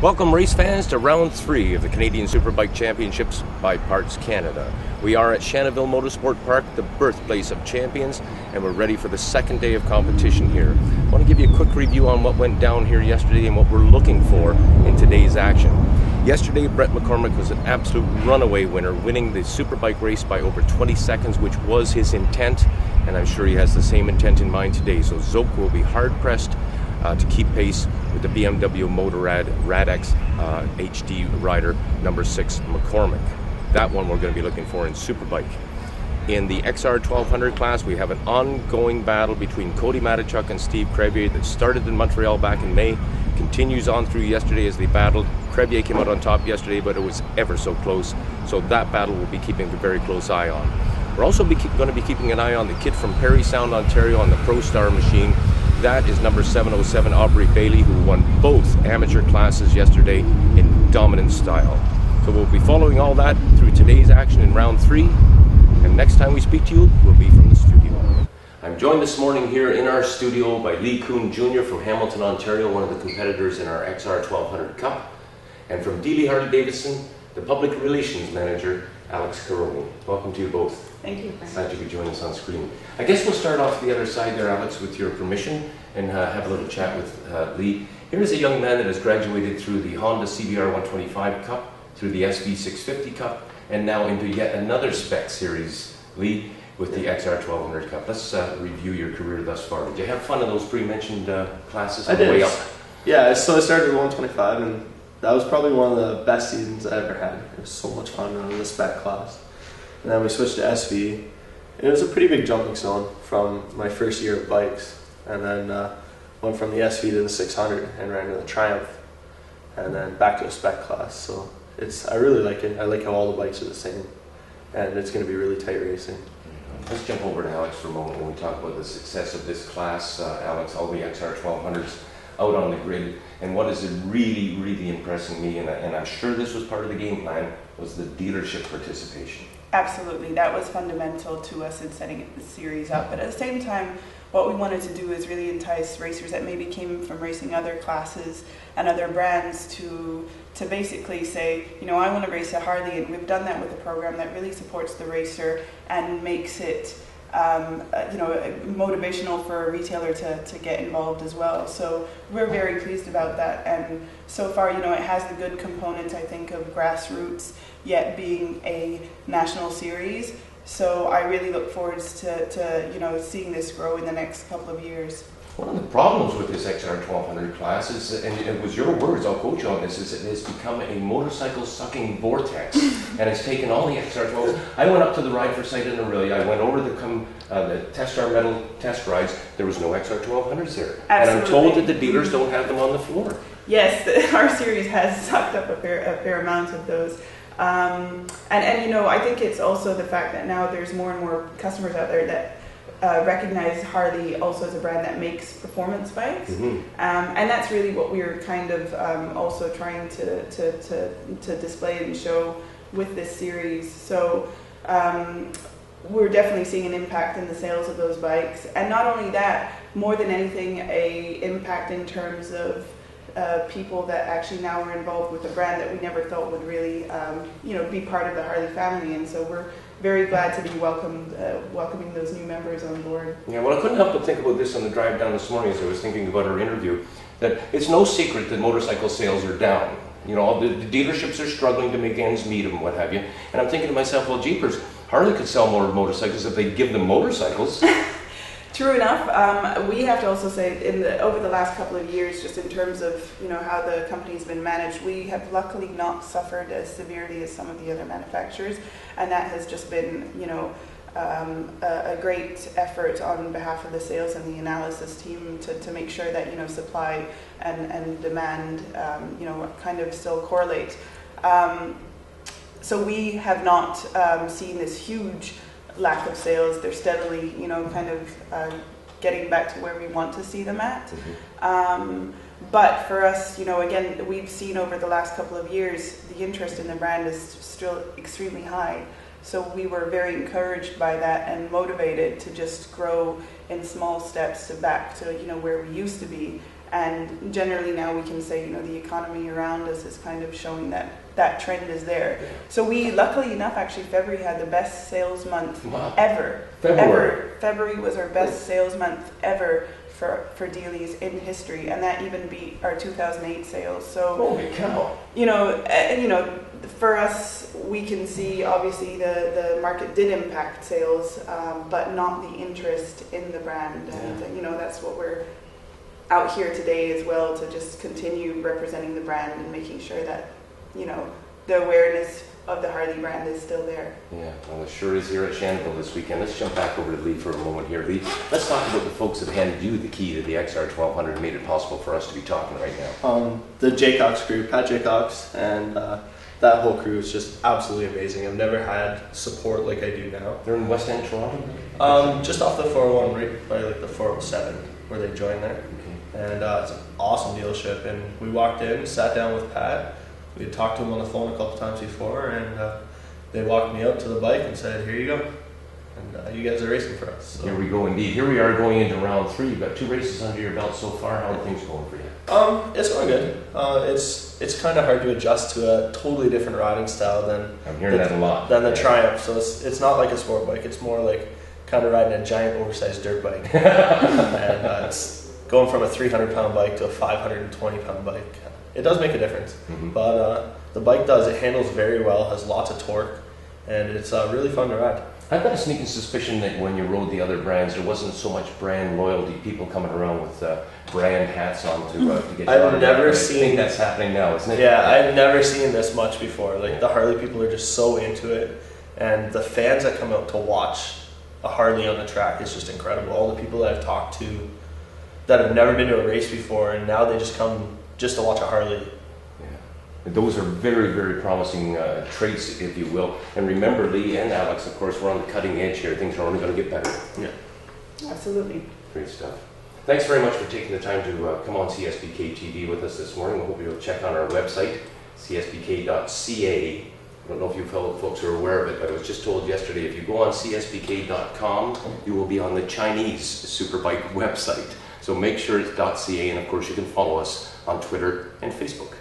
Welcome race fans to round 3 of the Canadian Superbike Championships by Parts Canada. We are at Shannonville Motorsport Park, the birthplace of champions, and we're ready for the second day of competition here. I want to give you a quick review on what went down here yesterday and what we're looking for in today's action. Yesterday, Brett McCormick was an absolute runaway winner, winning the Superbike race by over 20 seconds, which was his intent, and I'm sure he has the same intent in mind today. So Zoke will be hard-pressed to keep pace with the BMW Motorrad Rad-X HD rider number 6 McCormick. That one we're going to be looking for in Superbike. In the XR 1200 class, we have an ongoing battle between Cody Matichuk and Steve Crevier that started in Montreal back in May, continues on through yesterday as they battled. Crevier came out on top yesterday, but it was ever so close, so that battle will be keeping a very close eye on. We're also going to be keeping an eye on the kid from Parry Sound, Ontario on the ProStar machine. That is number 707 Aubrey Bailey, who won both amateur classes yesterday in dominant style. So we'll be following all that through today's action in round 3, and next time we speak to you, we'll be from the studio. I'm joined this morning here in our studio by Lee Kuhn Jr. from Hamilton, Ontario, one of the competitors in our XR 1200 Cup, and from Deeley Harley-Davidson, the Public Relations Manager, Alex Carroni. Welcome to you both. Thank you. Glad you could join us on screen. I guess we'll start off the other side there, Alex, with your permission, and have a little chat with Lee. Here is a young man that has graduated through the Honda CBR 125 Cup, through the SV 650 Cup, and now into yet another spec series, Lee, with the XR 1200 Cup. Let's review your career thus far. Did you have fun in those pre-mentioned classes on the way up? Yeah, so I started with 125, and that was probably one of the best seasons I ever had. It was so much fun in the spec class. And then we switched to SV, and it was a pretty big jumping zone from my first year of bikes. And then went from the SV to the 600 and ran to the Triumph, and then back to a spec class. So I really like it. I like how all the bikes are the same, and it's going to be really tight racing. Let's jump over to Alex for a moment when we talk about the success of this class. Alex, all the XR 1200s out on the grid, and what is really, really impressing me, and I'm sure this was part of the game plan, was the dealership participation. Absolutely, that was fundamental to us in setting the series up. But at the same time, what we wanted to do is really entice racers that maybe came from racing other classes and other brands to basically say, you know, I want to race a Harley, and we've done that with a program that really supports the racer and makes it motivational for a retailer to get involved as well. So we're very pleased about that, and so far, you know, it has the good component, I think, of grassroots, yet being a national series. So I really look forward to seeing this grow in the next couple of years. One of the problems with this XR 1200 class is, and it was your words, I'll quote you on this, is it has become a motorcycle sucking vortex, and it's taken all the XR 12s. I went up to the Ride for Sight in Aurelia, I went over the Test Star Metal test rides, there was no XR 1200s there. Absolutely. And I'm told that the dealers don't have them on the floor. Yes, our series has sucked up a fair amount of those. And you know, I think it's also the fact that now there's more and more customers out there that recognize Harley also as a brand that makes performance bikes, and that's really what we're kind of also trying to display and show with this series. So we're definitely seeing an impact in the sales of those bikes, and not only that, more than anything, a impact in terms of people that actually now are involved with the brand that we never thought would really, be part of the Harley family. And so we're very glad to be welcoming those new members on board. Yeah, well, I couldn't help but think about this on the drive down this morning as I was thinking about our interview, that it's no secret that motorcycle sales are down. You know, the dealerships are struggling to make ends meet and what have you. And I'm thinking to myself, well, jeepers, Harley could sell more motorcycles if they give them motorcycles. True enough. We have to also say, over the last couple of years, just in terms of how the company's been managed, we have luckily not suffered as severely as some of the other manufacturers, and that has just been a great effort on behalf of the sales and the analysis team to make sure that supply and demand kind of still correlate. So we have not seen this huge lack of sales. They're steadily, kind of getting back to where we want to see them at. But for us, again, we've seen over the last couple of years, the interest in the brand is still extremely high. So we were very encouraged by that and motivated to just grow in small steps back to, where we used to be. And generally now we can say, you know, the economy around us is kind of showing that that trend is there. Yeah. So we, luckily enough, actually February had the best sales month ever. February. February was our best sales month ever for Deeley's in history, and that even beat our 2008 sales. So holy cow! You know, for us, we can see obviously the market did impact sales, but not the interest in the brand, and you know, that's what we're out here today as well, to just continue representing the brand and making sure that, you know, the awareness of the Harley brand is still there. Yeah, well, it sure is here at Shanaville this weekend. Let's jump back over to Lee for a moment here. Lee, let's talk about the folks that handed you the key to the XR1200 and made it possible for us to be talking right now. The Jaycox crew, Pat Jaycox, and that whole crew is just absolutely amazing. I've never had support like I do now. They're in West End, Toronto? Just off the 401, right by like the 407, where they joined there. And it's an awesome dealership. And we walked in, sat down with Pat. We had talked to him on the phone a couple times before, and they walked me out to the bike and said, "Here you go, and you guys are racing for us." So. Here we go, indeed. Here we are going into round 3. You've got 2 races under your belt so far. How are things going for you? It's going good. It's kind of hard to adjust to a totally different riding style than I'm hearing that a lot. Than the Triumph. So it's not like a sport bike. It's more like kind of riding a giant oversized dirt bike, and it's going from a 300-pound bike to a 520-pound bike. It does make a difference, but the bike does. It handles very well, has lots of torque, and it's really fun to ride. I've got a sneaking suspicion that when you rode the other brands, there wasn't so much brand loyalty, people coming around with brand hats on to get you I've never seen... I think that's happening now, isn't it? Yeah, I've never seen this much before. Like, the Harley people are just so into it, and the fans that come out to watch a Harley on the track is just incredible. All the people that I've talked to that have never been to a race before, and now they just come just to watch a Harley. Yeah. Those are very, very promising traits, if you will. And remember, Lee and Alex, of course, we're on the cutting edge here. Things are only going to get better. Yeah. Absolutely. Great stuff. Thanks very much for taking the time to come on CSBK TV with us this morning. I hope you'll check on our website, csbk.ca. I don't know if you fellow folks are aware of it, but I was just told yesterday, if you go on csbk.com, you will be on the Chinese Superbike website. So make sure it's .ca, and of course you can follow us on Twitter and Facebook.